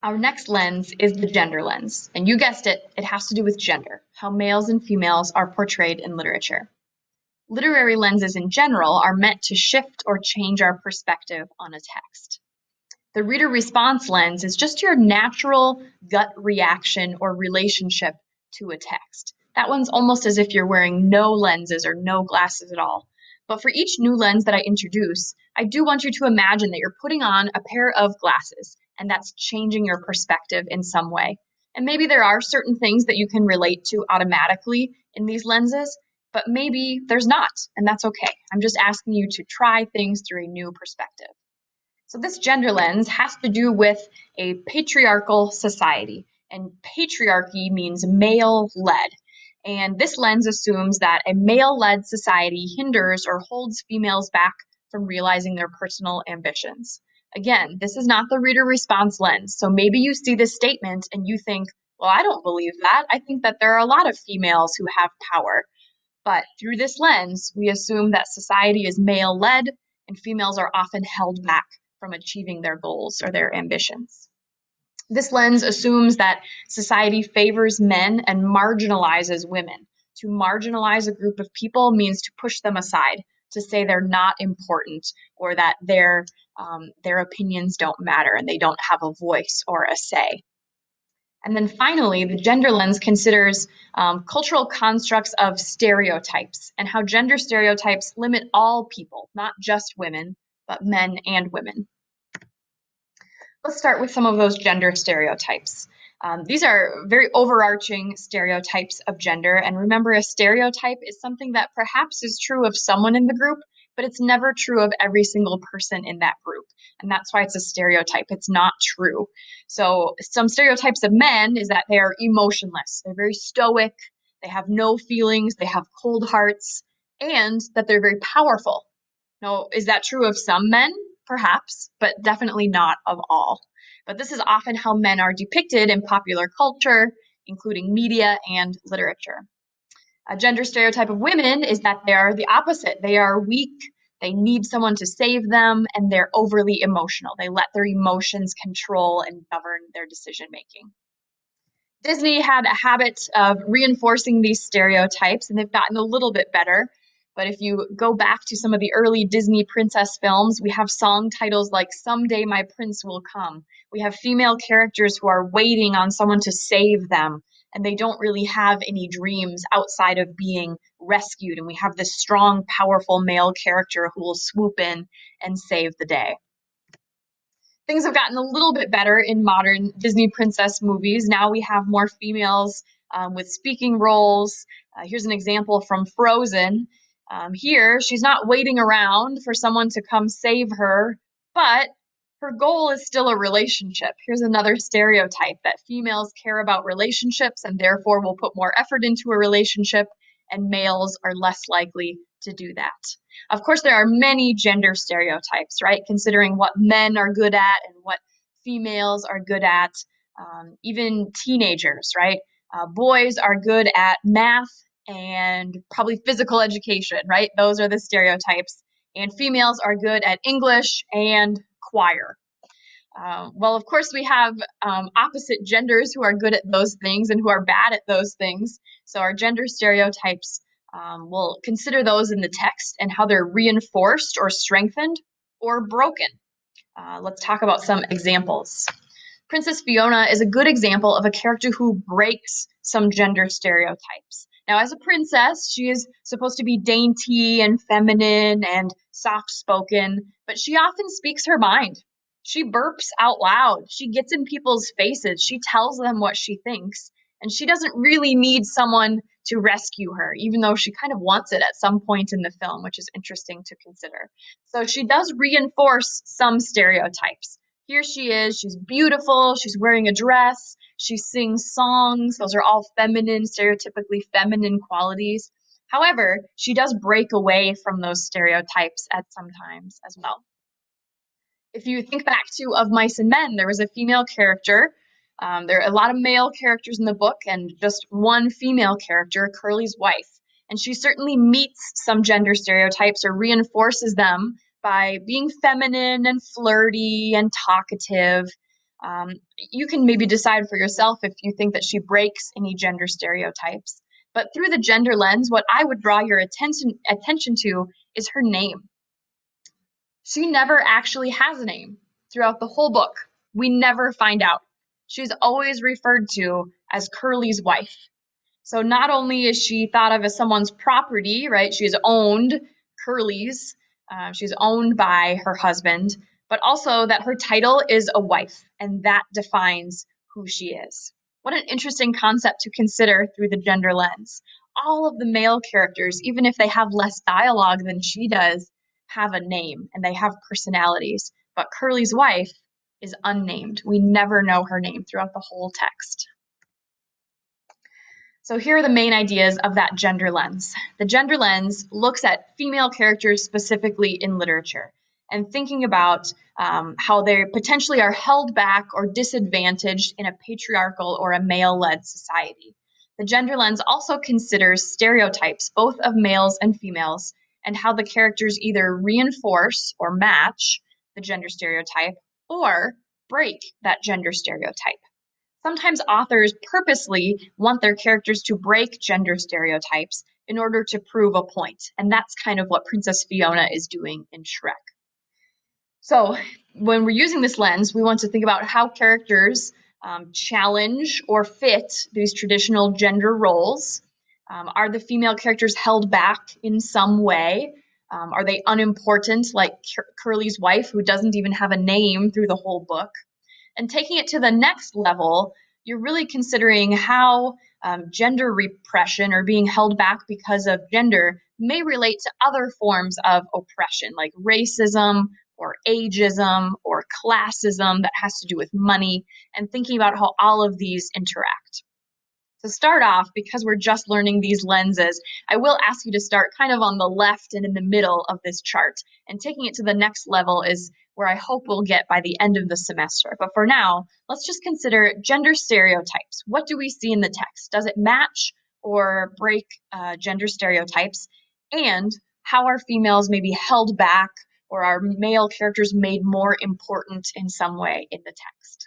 Our next lens is the gender lens, and you guessed it, it has to do with gender, how males and females are portrayed in literature. Literary lenses in general are meant to shift or change our perspective on a text. The reader response lens is just your natural gut reaction or relationship to a text. That one's almost as if you're wearing no lenses or no glasses at all. But for each new lens that I introduce, I do want you to imagine that you're putting on a pair of glasses and that's changing your perspective in some way. And maybe there are certain things that you can relate to automatically in these lenses, but maybe there's not, and that's okay. I'm just asking you to try things through a new perspective. So this gender lens has to do with a patriarchal society, and patriarchy means male-led. And this lens assumes that a male-led society hinders or holds females back from realizing their personal ambitions. Again, this is not the reader response lens. So maybe you see this statement and you think, well, I don't believe that. I think that there are a lot of females who have power. But through this lens, we assume that society is male-led and females are often held back from achieving their goals or their ambitions. This lens assumes that society favors men and marginalizes women. To marginalize a group of people means to push them aside, to say they're not important or that their opinions don't matter and they don't have a voice or a say. And then finally, the gender lens considers cultural constructs of stereotypes and how gender stereotypes limit all people, not just women, but men and women. Let's start with some of those gender stereotypes. These are very overarching stereotypes of gender. And remember, a stereotype is something that perhaps is true of someone in the group, but it's never true of every single person in that group. And that's why it's a stereotype. It's not true. So some stereotypes of men is that they are emotionless. They're very stoic. They have no feelings. They have cold hearts, and that they're very powerful. Now, is that true of some men? Perhaps, but definitely not of all. But this is often how men are depicted in popular culture, including media and literature. A gender stereotype of women is that they are the opposite. They are weak, they need someone to save them, and they're overly emotional. They let their emotions control and govern their decision making. Disney had a habit of reinforcing these stereotypes, and they've gotten a little bit better. But if you go back to some of the early Disney princess films, we have song titles like Someday My Prince Will Come. We have female characters who are waiting on someone to save them, and they don't really have any dreams outside of being rescued. And we have this strong, powerful male character who will swoop in and save the day. Things have gotten a little bit better in modern Disney princess movies. Now we have more females with speaking roles. Here's an example from Frozen. Here, she's not waiting around for someone to come save her, but her goal is still a relationship. Here's another stereotype that females care about relationships and therefore will put more effort into a relationship, and males are less likely to do that. Of course, there are many gender stereotypes, right? Considering what men are good at and what females are good at, even teenagers, right? Boys are good at math and probably physical education, right? Those are the stereotypes. And females are good at English and choir. Well, of course, we have opposite genders who are good at those things and who are bad at those things. So our gender stereotypes, we'll consider those in the text and how they're reinforced or strengthened or broken. Let's talk about some examples. Princess Fiona is a good example of a character who breaks some gender stereotypes. Now, as a princess, she is supposed to be dainty and feminine and soft-spoken, but she often speaks her mind. She burps out loud. She gets in people's faces. She tells them what she thinks. And she doesn't really need someone to rescue her, even though she kind of wants it at some point in the film, which is interesting to consider. So she does reinforce some stereotypes. Here she is. She's beautiful. She's wearing a dress. She sings songs. Those are all feminine, stereotypically feminine qualities. However, she does break away from those stereotypes at some times as well. If you think back to Of Mice and Men, there was a female character. There are a lot of male characters in the book and just one female character, Curly's wife. And she certainly meets some gender stereotypes or reinforces them by being feminine and flirty and talkative. You can maybe decide for yourself if you think that she breaks any gender stereotypes. But through the gender lens, what I would draw your attention to is her name. She never actually has a name throughout the whole book. We never find out. She's always referred to as Curly's wife. So not only is she thought of as someone's property, right? She is owned, Curly's. She's owned by her husband, but also that her title is a wife, and that defines who she is. What an interesting concept to consider through the gender lens. All of the male characters, even if they have less dialogue than she does, have a name and they have personalities. But Curly's wife is unnamed. We never know her name throughout the whole text. So here are the main ideas of that gender lens. The gender lens looks at female characters specifically in literature and thinking about how they potentially are held back or disadvantaged in a patriarchal or a male-led society. The gender lens also considers stereotypes, both of males and females, and how the characters either reinforce or match the gender stereotype or break that gender stereotype. Sometimes authors purposely want their characters to break gender stereotypes in order to prove a point, and that's kind of what Princess Fiona is doing in Shrek. So when we're using this lens, we want to think about how characters challenge or fit these traditional gender roles. Are the female characters held back in some way? Are they unimportant, like Curly's wife, who doesn't even have a name through the whole book? And taking it to the next level, you're really considering how gender repression or being held back because of gender may relate to other forms of oppression, like racism or ageism or classism that has to do with money, and thinking about how all of these interact. To start off, because we're just learning these lenses, I will ask you to start kind of on the left and in the middle of this chart. And taking it to the next level is where I hope we'll get by the end of the semester. But for now, let's just consider gender stereotypes. What do we see in the text? Does it match or break gender stereotypes? And how are females maybe held back or are male characters made more important in some way in the text?